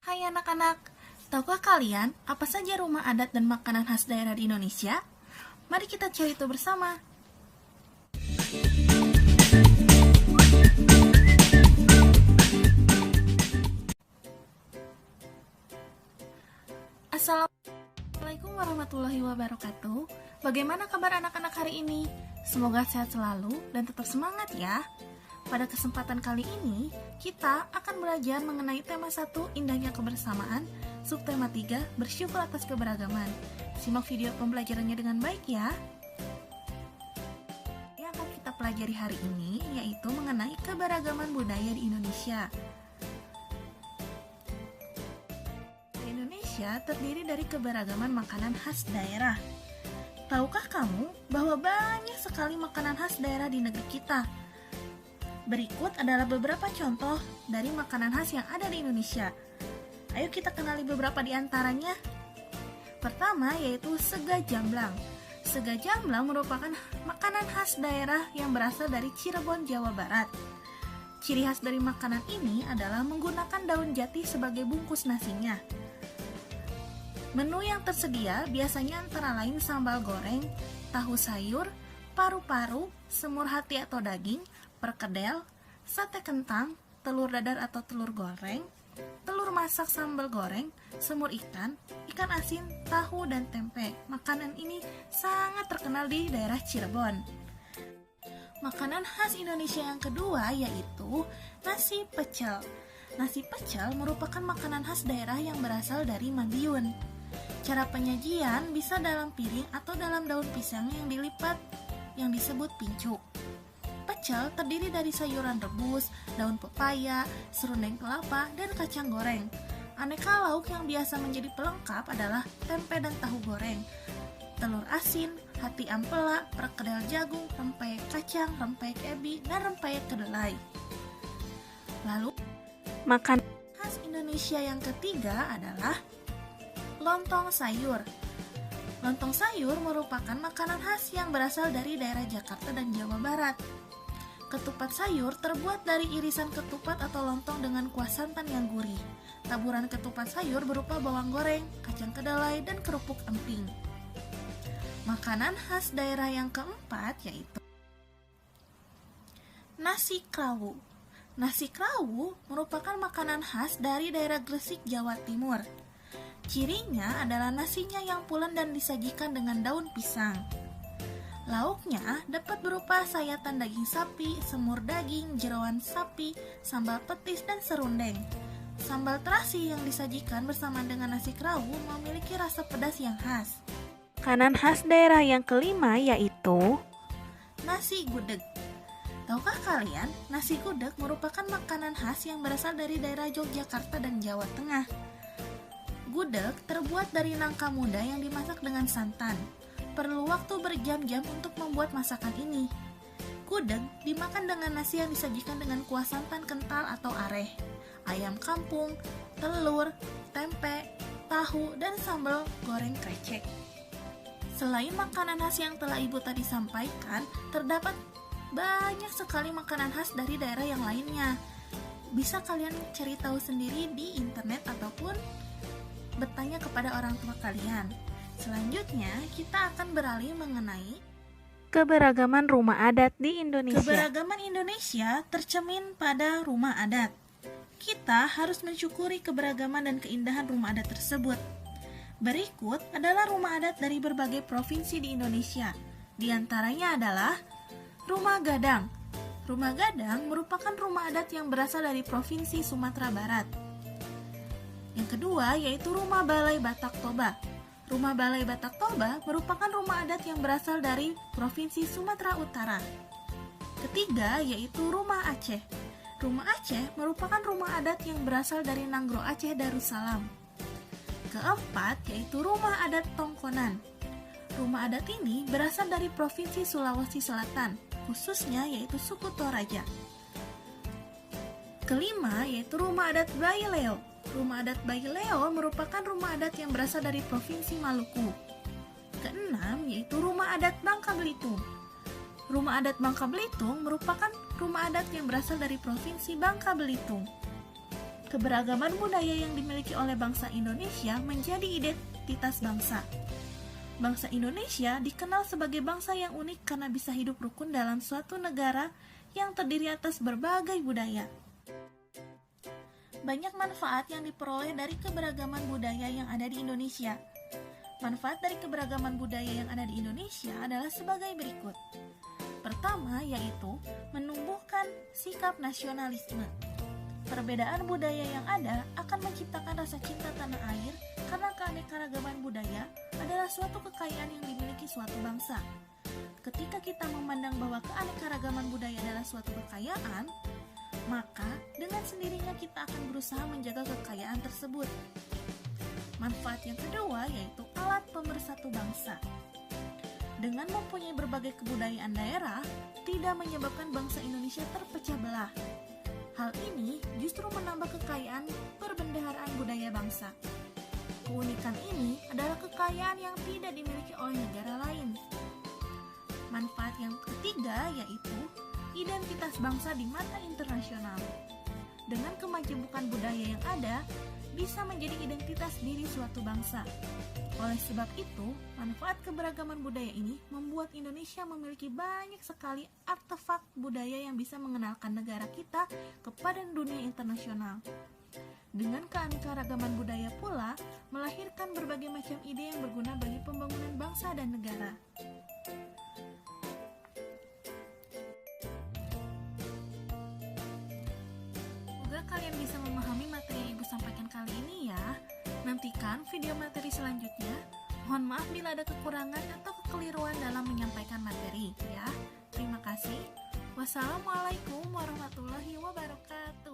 Hai anak-anak, tahukah kalian apa saja rumah adat dan makanan khas daerah di Indonesia? Mari kita cari itu bersama. Assalamualaikum warahmatullahi wabarakatuh. Bagaimana kabar anak-anak hari ini? Semoga sehat selalu dan tetap semangat ya. Pada kesempatan kali ini, kita akan belajar mengenai tema 1, indahnya kebersamaan, subtema 3, bersyukur atas keberagaman. Simak video pembelajarannya dengan baik ya. Yang akan kita pelajari hari ini yaitu mengenai keberagaman budaya di Indonesia. Indonesia terdiri dari keberagaman makanan khas daerah. Tahukah kamu bahwa banyak sekali makanan khas daerah di negeri kita? Berikut adalah beberapa contoh dari makanan khas yang ada di Indonesia. Ayo kita kenali beberapa di antaranya. Pertama yaitu sega jamblang. Sega jamblang merupakan makanan khas daerah yang berasal dari Cirebon, Jawa Barat. Ciri khas dari makanan ini adalah menggunakan daun jati sebagai bungkus nasinya. Menu yang tersedia biasanya antara lain sambal goreng, tahu sayur, paru-paru, semur hati atau daging, perkedel, sate kentang, telur dadar atau telur goreng, telur masak sambal goreng, semur ikan, ikan asin, tahu, dan tempe. Makanan ini sangat terkenal di daerah Cirebon. Makanan khas Indonesia yang kedua yaitu nasi pecel. Nasi pecel merupakan makanan khas daerah yang berasal dari Madiun. Cara penyajian bisa dalam piring atau dalam daun pisang yang dilipat yang disebut pincuk. Pecel terdiri dari sayuran rebus, daun pepaya, serundeng kelapa, dan kacang goreng. Aneka lauk yang biasa menjadi pelengkap adalah tempe dan tahu goreng, telur asin, hati ampela, perkedel jagung, rempeyek kacang, rempeyek ebi, dan rempeyek kedelai. Lalu, makanan khas Indonesia yang ketiga adalah lontong sayur. Lontong sayur merupakan makanan khas yang berasal dari daerah Jakarta dan Jawa Barat. Ketupat sayur terbuat dari irisan ketupat atau lontong dengan kuah santan yang gurih. Taburan ketupat sayur berupa bawang goreng, kacang kedelai, dan kerupuk emping. Makanan khas daerah yang keempat yaitu nasi krawu. Nasi krawu merupakan makanan khas dari daerah Gresik, Jawa Timur. Cirinya adalah nasinya yang pulen dan disajikan dengan daun pisang. Lauknya dapat berupa sayatan daging sapi, semur daging, jeroan sapi, sambal petis, dan serundeng. Sambal terasi yang disajikan bersama dengan nasi krawu memiliki rasa pedas yang khas. Makanan khas daerah yang kelima yaitu nasi gudeg. Tahukah kalian, nasi gudeg merupakan makanan khas yang berasal dari daerah Yogyakarta dan Jawa Tengah. Gudeg terbuat dari nangka muda yang dimasak dengan santan. Perlu waktu berjam-jam untuk membuat masakan ini. Gudeg dimakan dengan nasi yang disajikan dengan kuah santan kental atau areh, ayam kampung, telur, tempe, tahu, dan sambal goreng krecek. Selain makanan khas yang telah ibu tadi sampaikan, terdapat banyak sekali makanan khas dari daerah yang lainnya. Bisa kalian cari tahu sendiri di internet ataupun bertanya kepada orang tua kalian. Selanjutnya, kita akan beralih mengenai keberagaman rumah adat di Indonesia. Keberagaman Indonesia tercermin pada rumah adat. Kita harus mensyukuri keberagaman dan keindahan rumah adat tersebut. Berikut adalah rumah adat dari berbagai provinsi di Indonesia. Di antaranya adalah Rumah Gadang. Rumah Gadang merupakan rumah adat yang berasal dari Provinsi Sumatera Barat. Yang kedua yaitu Rumah Balai Batak Toba. Rumah Balai Batak Toba merupakan rumah adat yang berasal dari Provinsi Sumatera Utara. Ketiga yaitu Rumah Aceh. Rumah Aceh merupakan rumah adat yang berasal dari Nanggro Aceh Darussalam. Keempat yaitu Rumah Adat Tongkonan. Rumah adat ini berasal dari Provinsi Sulawesi Selatan, khususnya yaitu suku Toraja. Kelima yaitu Rumah Adat Baileo. Rumah adat Baileo merupakan rumah adat yang berasal dari Provinsi Maluku. Keenam yaitu Rumah Adat Bangka Belitung. Rumah adat Bangka Belitung merupakan rumah adat yang berasal dari Provinsi Bangka Belitung. Keberagaman budaya yang dimiliki oleh bangsa Indonesia menjadi identitas bangsa. Bangsa Indonesia dikenal sebagai bangsa yang unik karena bisa hidup rukun dalam suatu negara yang terdiri atas berbagai budaya. Banyak manfaat yang diperoleh dari keberagaman budaya yang ada di Indonesia. Manfaat dari keberagaman budaya yang ada di Indonesia adalah sebagai berikut. Pertama, yaitu menumbuhkan sikap nasionalisme. Perbedaan budaya yang ada akan menciptakan rasa cinta tanah air karena keanekaragaman budaya adalah suatu kekayaan yang dimiliki suatu bangsa. Ketika kita memandang bahwa keanekaragaman budaya adalah suatu kekayaan, maka dengan sendirinya kita akan berusaha menjaga kekayaan tersebut. Manfaat yang kedua yaitu alat pemersatu bangsa. Dengan mempunyai berbagai kebudayaan daerah, tidak menyebabkan bangsa Indonesia terpecah belah. Hal ini justru menambah kekayaan perbendaharaan budaya bangsa. Keunikan ini adalah kekayaan yang tidak dimiliki oleh negara lain. Manfaat yang ketiga yaitu identitas bangsa di mata internasional. Dengan kemajemukan budaya yang ada, bisa menjadi identitas diri suatu bangsa. Oleh sebab itu, manfaat keberagaman budaya ini membuat Indonesia memiliki banyak sekali artefak budaya yang bisa mengenalkan negara kita kepada dunia internasional. Dengan keanekaragaman budaya pula, melahirkan berbagai macam ide yang berguna bagi pembangunan bangsa dan negara. Semoga kalian bisa memahami materi yang Ibu sampaikan kali ini ya. Nantikan video materi selanjutnya. Mohon maaf bila ada kekurangan atau kekeliruan dalam menyampaikan materi ya. Terima kasih. Wassalamualaikum warahmatullahi wabarakatuh.